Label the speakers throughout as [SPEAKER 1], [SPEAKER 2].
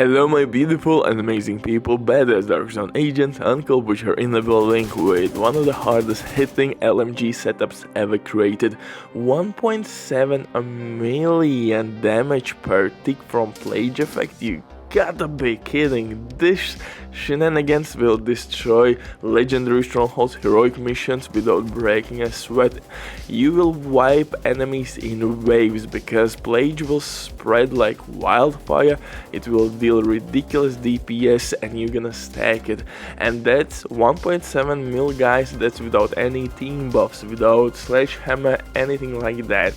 [SPEAKER 1] Hello my beautiful and amazing people, badass Dark Zone agent Uncle Butcher in the building with one of the hardest hitting LMG setups ever created. 1.7 million damage per tick from Plage effect, you gotta be kidding. This shenanigans will destroy legendary strongholds, heroic missions without breaking a sweat. You will wipe enemies in waves because Plage will spread like wildfire. It will deal ridiculous DPS and you're gonna stack it. And that's 1.7 mil guys, that's without any team buffs, without sledgehammer, anything like that.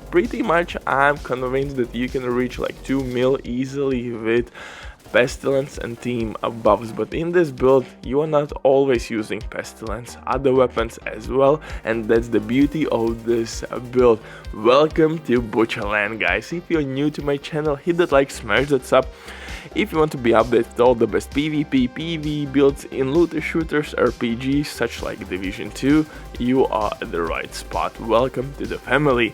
[SPEAKER 1] Pretty much I'm convinced that you can reach like 2 mil easily with Pestilence and team buffs, but in this build you are not always using Pestilence, other weapons as well, and that's the beauty of this build. Welcome to Butcherland guys. If you're new to my channel, hit that like, smash that sub. If you want to be updated with all the best PvP, PvE builds in looter shooters, RPGs such like Division 2, you are at the right spot. Welcome to the family,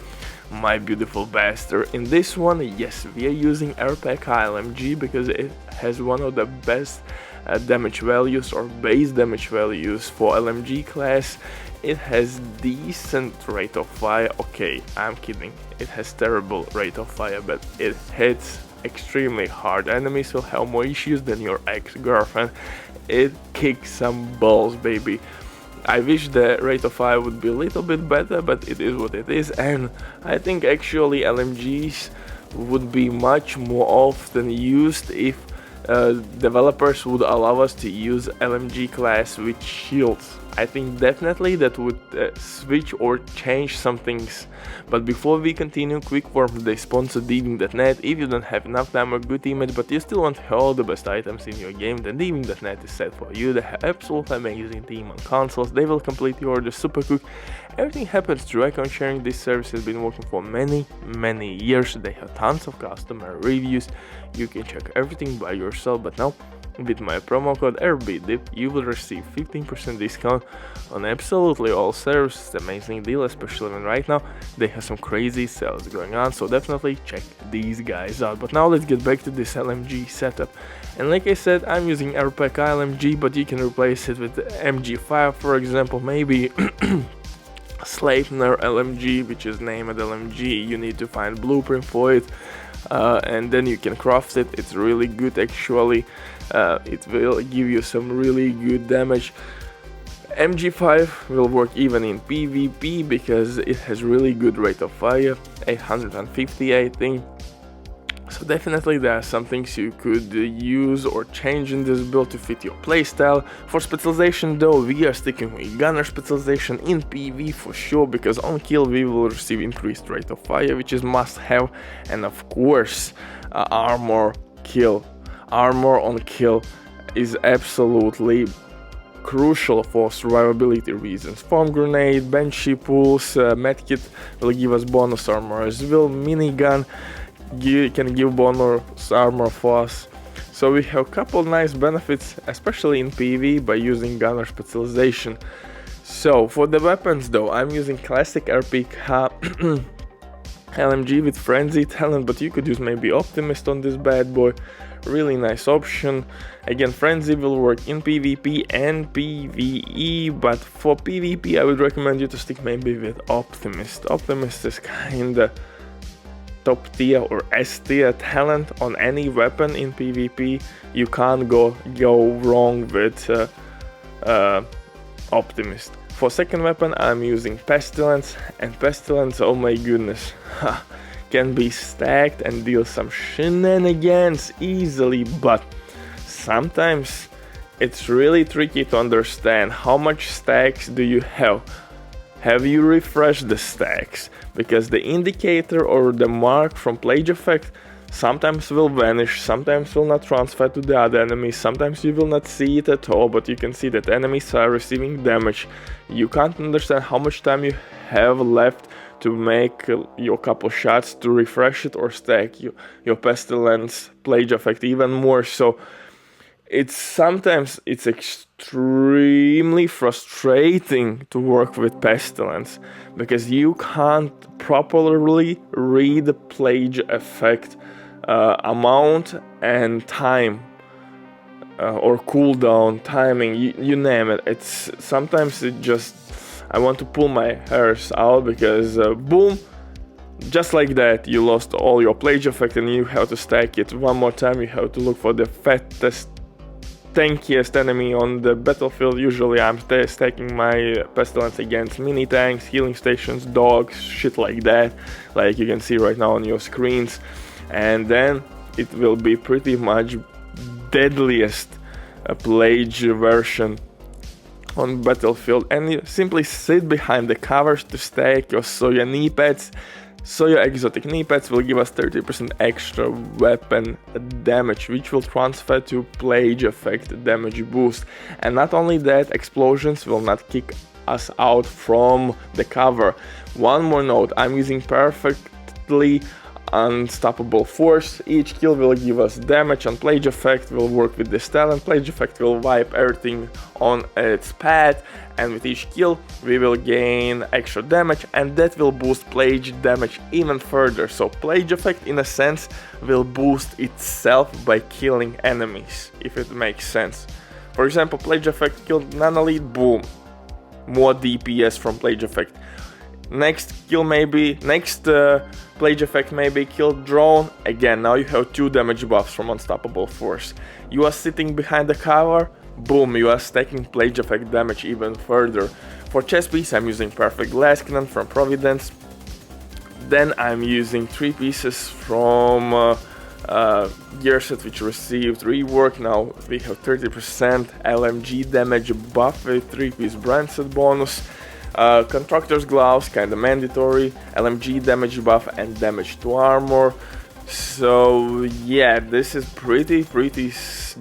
[SPEAKER 1] my beautiful bastard. In this one, yes, we are using RPK LMG because it has one of the best damage values or base damage values for LMG class. It has decent rate of fire. Okay, I'm kidding, it has terrible rate of fire, but it hits extremely hard. Enemies will have more issues than your ex-girlfriend. It kicks some balls, baby. I wish the rate of fire would be a little bit better, but it is what it is, and I think actually LMGs would be much more often used if developers would allow us to use LMG class with shields. I think definitely that would switch or change some things. But before we continue, quick word from the sponsor Diving.net. If you don't have enough time or good teammates but you still want all the best items in your game, then Diving.net is set for you. They have absolutely amazing team on consoles. They will complete your order super quick. Everything happens through account sharing. This service has been working for many years. They have tons of customer reviews. You can check everything by yourself, but now with my promo code RBDIP, you will receive 15% discount on absolutely all services. Amazing deal, especially when right now they have some crazy sales going on, so definitely check these guys out. But now let's get back to this LMG setup. And like I said, I'm using RPK LMG, but you can replace it with MG5, for example, maybe SLEIPNIR LMG, which is named LMG. You need to find blueprint for it, and then you can craft it. It's really good actually. It will give you some really good damage. MG5 will work even in PvP because it has really good rate of fire, 850 I think. So definitely there are some things you could use or change in this build to fit your playstyle. For specialization though, we are sticking with gunner specialization in PV for sure, because on kill we will receive increased rate of fire, which is must have, and of course armor on kill is absolutely crucial for survivability reasons. Foam grenade, banshee pulse, medkit will give us bonus armor as well. Minigun can give bonus armor for us. So we have a couple nice benefits, especially in PvE, by using gunner specialization. So for the weapons though, I'm using classic RPK LMG with frenzy talent, but you could use maybe optimist on this bad boy. Really nice option. Again, frenzy will work in PvP and PvE, but for PvP I would recommend you to stick maybe with optimist. Optimist is kinda top tier or S tier talent on any weapon in PvP. You can't go wrong with optimist. For second weapon I'm using Pestilence, and Pestilence, oh my goodness, can be stacked and deal some shenanigans easily, but sometimes it's really tricky to understand how much stacks do you have. Have you refreshed the stacks? Because the indicator or the mark from Plage effect sometimes will vanish, sometimes will not transfer to the other enemies, sometimes you will not see it at all, but you can see that enemies are receiving damage. You can't understand how much time you have left to make your couple shots to refresh it or stack your Pestilence Plage effect even more. So sometimes it's extremely frustrating to work with Pestilence because you can't properly read the Plage effect amount and time, or cooldown timing, you name it. It's sometimes it just, I want to pull my hairs out, because boom, just like that you lost all your Plage effect, and you have to stack it one more time. You have to look for the fattest, tankiest enemy on the battlefield. Usually I'm stacking my Pestilence against mini tanks, healing stations, dogs, shit like that, like you can see right now on your screens. And then it will be pretty much deadliest Plage version on battlefield, and you simply sit behind the covers to stack your Soya knee pads. Soya exotic knee pads will give us 30% extra weapon damage, which will transfer to Plage effect damage boost. And not only that, explosions will not kick us out from the cover. One more note, I'm using perfectly unstoppable force. Each kill will give us damage, and Plage effect will work with this talent. Plage effect will wipe everything on its path, and with each kill we will gain extra damage, and that will boost Plage damage even further. So Plage effect in a sense will boost itself by killing enemies, if it makes sense. For example, Plage effect killed Nanolite, boom, more DPS from Plage effect. Next kill maybe, next Plage effect maybe killed drone, again now you have 2 damage buffs from unstoppable force. You are sitting behind the cover, boom, you are stacking Plage effect damage even further. For chest piece I'm using perfect glass cannon from Providence. Then I'm using 3 pieces from gear set which received rework. Now we have 30% LMG damage buff with 3-piece brand set bonus. Contractor's gloves, kinda mandatory, LMG damage buff and damage to armor. So yeah, this is pretty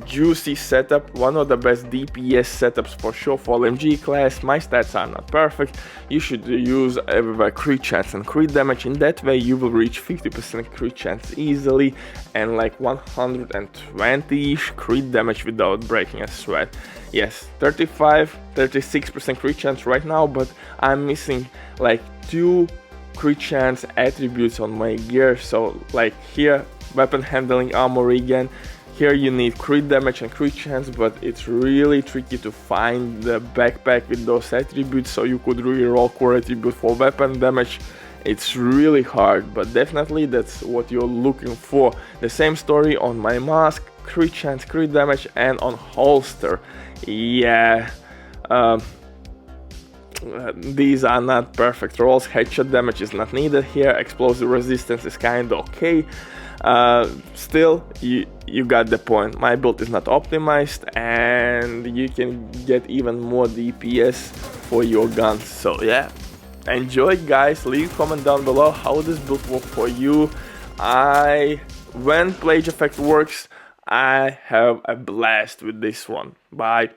[SPEAKER 1] juicy setup, one of the best DPS setups for sure for LMG class. My stats are not perfect, you should use everywhere crit chance and crit damage. In that way you will reach 50% crit chance easily, and like 120-ish crit damage without breaking a sweat. Yes, 36% crit chance right now, but I'm missing like 2 crit chance attributes on my gear. So like here, weapon handling, armor regen, here you need crit damage and crit chance, but it's really tricky to find the backpack with those attributes, so you could reroll core attribute for weapon damage. It's really hard, but definitely that's what you're looking for. The same story on my mask, crit chance, crit damage, and on holster. Yeah, these are not perfect rolls. Headshot damage is not needed here. Explosive resistance is kinda okay. Still, you got the point. My build is not optimized, and you can get even more DPS for your guns. So yeah, enjoy guys. Leave a comment down below how this build works for you. When Plage effect works, I have a blast with this one. Bye.